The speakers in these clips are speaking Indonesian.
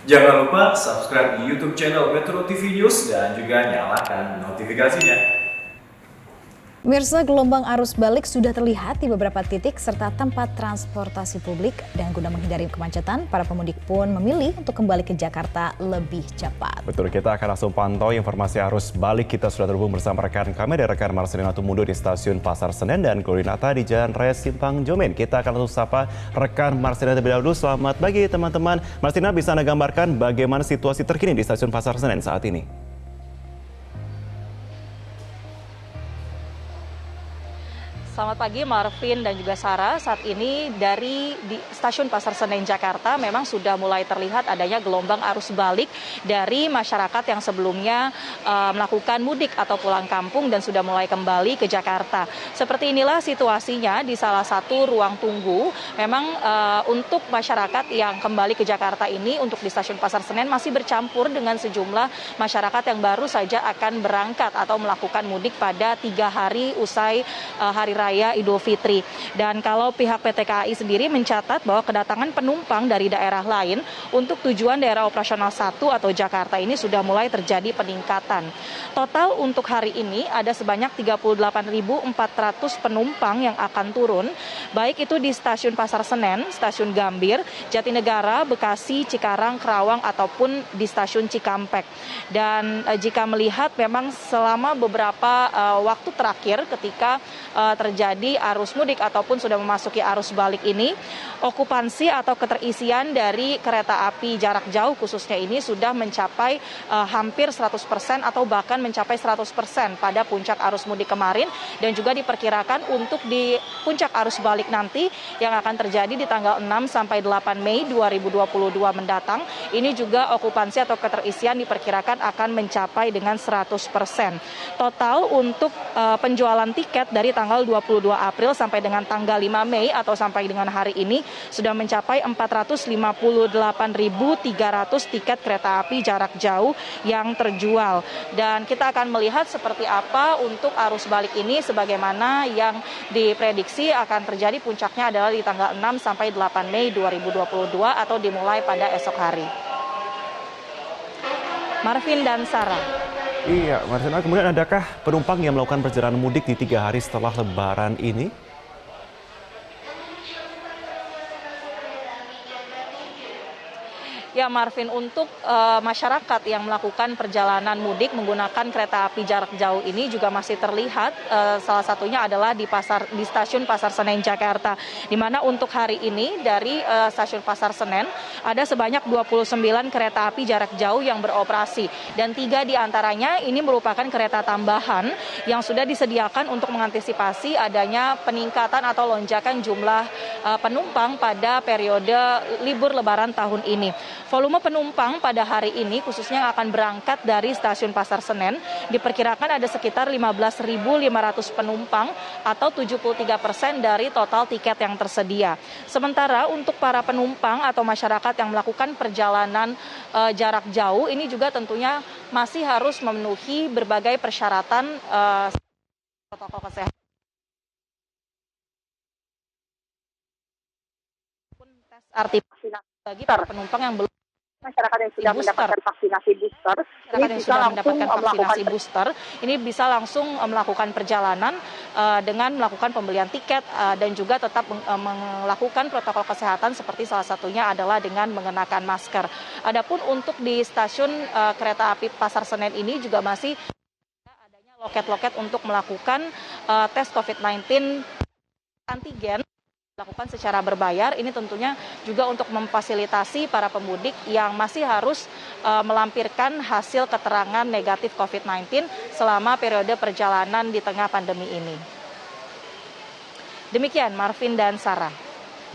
Jangan lupa subscribe di YouTube channel Metro TV News dan juga nyalakan notifikasinya. Mirsa, gelombang arus balik sudah terlihat di beberapa titik serta tempat transportasi publik, dan guna menghindari kemacetan, para pemudik pun memilih untuk kembali ke Jakarta lebih cepat. Betul, kita akan langsung pantau informasi arus balik. Kita sudah terhubung bersama rekan kami dari rekan Marcelina Tumudo di stasiun Pasar Senen dan Glorinata di Jalan Raya Simpang Jomin. Kita akan langsung sapa rekan Marcelina terlebih dahulu. Selamat pagi teman-teman. Marcelina, bisa Anda gambarkan bagaimana situasi terkini di stasiun Pasar Senen saat ini? Selamat pagi Marvin dan juga Sarah. Saat ini di stasiun Pasar Senen Jakarta memang sudah mulai terlihat adanya gelombang arus balik dari masyarakat yang sebelumnya melakukan mudik atau pulang kampung dan sudah mulai kembali ke Jakarta. Seperti inilah situasinya di salah satu ruang tunggu. Memang untuk masyarakat yang kembali ke Jakarta ini untuk di stasiun Pasar Senen masih bercampur dengan sejumlah masyarakat yang baru saja akan berangkat atau melakukan mudik pada 3 hari usai Hari Raya Idul Fitri. Dan kalau pihak PT KAI sendiri mencatat bahwa kedatangan penumpang dari daerah lain untuk tujuan daerah operasional 1 atau Jakarta ini sudah mulai terjadi peningkatan. Total untuk hari ini ada sebanyak 38.400 penumpang yang akan turun, baik itu di stasiun Pasar Senen, stasiun Gambir, Jatinegara, Bekasi, Cikarang, Kerawang ataupun di stasiun Cikampek. Dan jika melihat memang selama beberapa waktu terakhir ketika terjadi arus mudik ataupun sudah memasuki arus balik ini, okupansi atau keterisian dari kereta api jarak jauh khususnya ini sudah mencapai hampir 100% atau bahkan mencapai 100% pada puncak arus mudik kemarin, dan juga diperkirakan untuk di puncak arus balik nanti yang akan terjadi di tanggal 6 sampai 8 Mei 2022 mendatang, ini juga okupansi atau keterisian diperkirakan akan mencapai dengan 100%. Total untuk penjualan tiket dari tanggal 22 April sampai dengan tanggal 5 Mei atau sampai dengan hari ini sudah mencapai 458.300 tiket kereta api jarak jauh yang terjual. Dan kita akan melihat seperti apa untuk arus balik ini, sebagaimana yang diprediksi akan terjadi puncaknya adalah di tanggal 6 sampai 8 Mei 2022 atau dimulai pada esok hari. Marvin dan Sarah. Iya, Marcelina, kemudian adakah penumpang yang melakukan perjalanan mudik di 3 hari setelah Lebaran ini? Ya Marvin, untuk masyarakat yang melakukan perjalanan mudik menggunakan kereta api jarak jauh ini juga masih terlihat, salah satunya adalah di stasiun Pasar Senen Jakarta, di mana untuk hari ini dari stasiun Pasar Senen ada sebanyak 29 kereta api jarak jauh yang beroperasi, dan 3 diantaranya ini merupakan kereta tambahan yang sudah disediakan untuk mengantisipasi adanya peningkatan atau lonjakan jumlah penumpang pada periode libur Lebaran tahun ini. Volume penumpang pada hari ini khususnya yang akan berangkat dari stasiun Pasar Senen diperkirakan ada sekitar 15.500 penumpang atau 73% dari total tiket yang tersedia. Sementara untuk para penumpang atau masyarakat yang melakukan perjalanan jarak jauh ini juga tentunya masih harus memenuhi berbagai persyaratan protokol kesehatan. Tes RT bagi para penumpang yang belum masyarakat yang sudah mendapatkan vaksinasi booster ini bisa langsung melakukan perjalanan dengan melakukan pembelian tiket dan juga tetap melakukan protokol kesehatan, seperti salah satunya adalah dengan mengenakan masker. Adapun untuk di stasiun kereta api Pasar Senen ini juga masih adanya loket-loket untuk melakukan tes COVID-19 antigen dilakukan secara berbayar. Ini tentunya juga untuk memfasilitasi para pemudik yang masih harus melampirkan hasil keterangan negatif COVID-19 selama periode perjalanan di tengah pandemi ini. Demikian Marvin dan Sarah.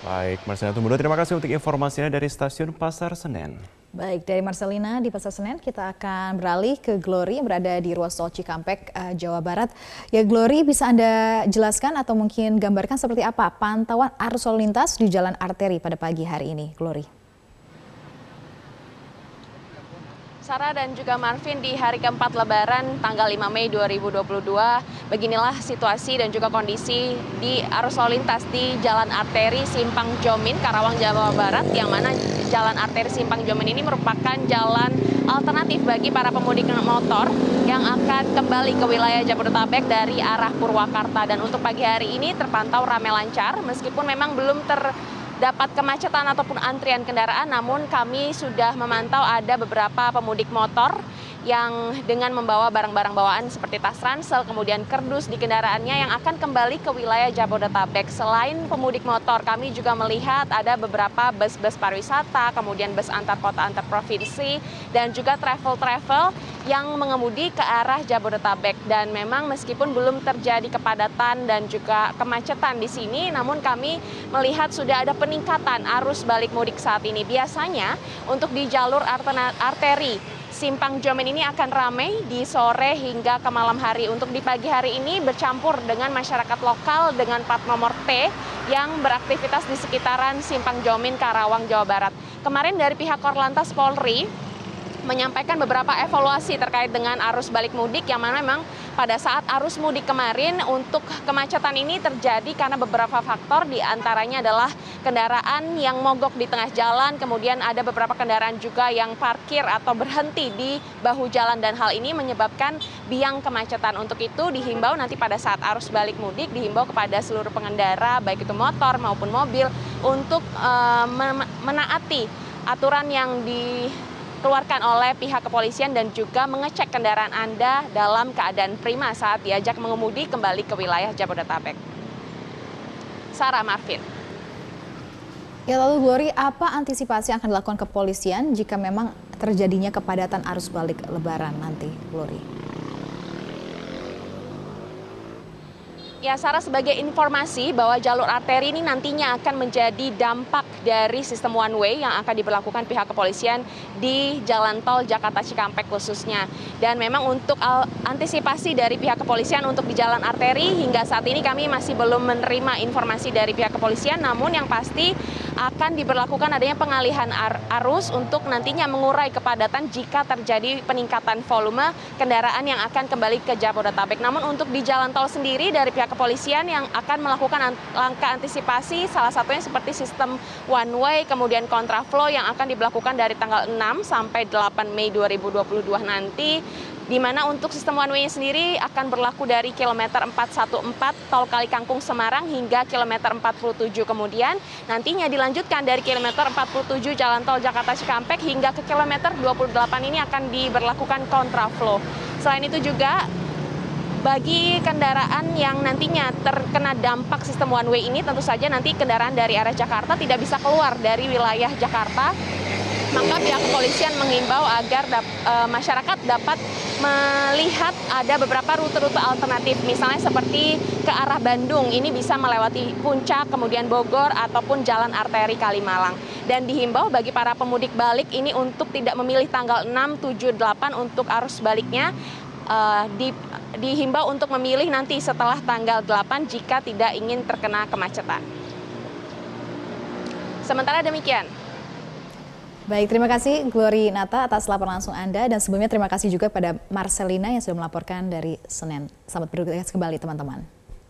Baik, Marcelina Tumudo, terima kasih untuk informasinya dari stasiun Pasar Senen. Baik, dari Marcelina di Pasar Senen kita akan beralih ke Glory yang berada di ruas tol Cikampek, Jawa Barat. Ya Glory, bisa Anda jelaskan atau mungkin gambarkan seperti apa pantauan arus lalu lintas di jalan arteri pada pagi hari ini, Glory? Sarah dan juga Marvin, di hari keempat Lebaran tanggal 5 Mei 2022, beginilah situasi dan juga kondisi di arus lalu lintas di Jalan Arteri Simpang Jomin, Karawang, Jawa Barat, yang mana Jalan Arteri Simpang Jomin ini merupakan jalan alternatif bagi para pemudik motor yang akan kembali ke wilayah Jabodetabek dari arah Purwakarta. Dan untuk pagi hari ini terpantau ramai lancar, meskipun memang belum terdapat kemacetan ataupun antrian kendaraan, namun kami sudah memantau ada beberapa pemudik motor yang dengan membawa barang-barang bawaan seperti tas ransel, kemudian kardus di kendaraannya yang akan kembali ke wilayah Jabodetabek. Selain pemudik motor, kami juga melihat ada beberapa bus-bus pariwisata, kemudian bus antar kota, antar provinsi, dan juga travel-travel yang mengemudi ke arah Jabodetabek. Dan memang meskipun belum terjadi kepadatan dan juga kemacetan di sini, namun kami melihat sudah ada peningkatan arus balik mudik saat ini. Biasanya untuk di jalur arteri Simpang Jomin ini akan ramai di sore hingga ke malam hari. Untuk di pagi hari ini bercampur dengan masyarakat lokal dengan plat nomor T yang beraktivitas di sekitaran Simpang Jomin, Karawang, Jawa Barat. Kemarin dari pihak Korlantas Polri menyampaikan beberapa evaluasi terkait dengan arus balik mudik, yang mana memang pada saat arus mudik kemarin untuk kemacetan ini terjadi karena beberapa faktor, diantaranya adalah kendaraan yang mogok di tengah jalan, kemudian ada beberapa kendaraan juga yang parkir atau berhenti di bahu jalan, dan hal ini menyebabkan biang kemacetan. Untuk itu dihimbau nanti pada saat arus balik mudik, dihimbau kepada seluruh pengendara baik itu motor maupun mobil untuk menaati aturan yang dikeluarkan oleh pihak kepolisian dan juga mengecek kendaraan Anda dalam keadaan prima saat diajak mengemudi kembali ke wilayah Jabodetabek. Sarah, Marvin. Ya, lalu Glory, apa antisipasi yang akan dilakukan kepolisian jika memang terjadinya kepadatan arus balik Lebaran nanti, Glory? Ya, Sarah, sebagai informasi bahwa jalur arteri ini nantinya akan menjadi dampak dari sistem one way yang akan diberlakukan pihak kepolisian di jalan tol Jakarta Cikampek khususnya. Dan memang untuk antisipasi dari pihak kepolisian untuk di jalan arteri, hingga saat ini kami masih belum menerima informasi dari pihak kepolisian, namun yang pasti akan diberlakukan adanya pengalihan arus untuk nantinya mengurai kepadatan jika terjadi peningkatan volume kendaraan yang akan kembali ke Jabodetabek. Namun untuk di jalan tol sendiri dari pihak kepolisian yang akan melakukan langkah antisipasi, salah satunya seperti sistem one way, kemudian kontraflow yang akan diberlakukan dari tanggal 6 sampai 8 Mei 2022 nanti, di mana untuk sistem one way sendiri akan berlaku dari kilometer 414 tol Kali Kangkung Semarang hingga kilometer 47. Kemudian nantinya dilanjutkan dari kilometer 47 jalan tol Jakarta Cikampek hingga ke kilometer 28 ini akan diberlakukan kontraflow. Selain itu juga bagi kendaraan yang nantinya terkena dampak sistem one way ini, tentu saja nanti kendaraan dari arah Jakarta tidak bisa keluar dari wilayah Jakarta. Maka pihak kepolisian menghimbau agar masyarakat dapat melihat ada beberapa rute-rute alternatif, misalnya seperti ke arah Bandung, ini bisa melewati Puncak, kemudian Bogor, ataupun jalan arteri Kalimalang. Dan dihimbau bagi para pemudik balik ini untuk tidak memilih tanggal 6, 7, 8 untuk arus baliknya, dihimbau untuk memilih nanti setelah tanggal 8 jika tidak ingin terkena kemacetan. Sementara demikian. Baik, terima kasih Glory Nata atas laporan langsung Anda, dan sebelumnya terima kasih juga pada Marcelina yang sudah melaporkan dari Senen. Selamat bertugas kembali teman-teman.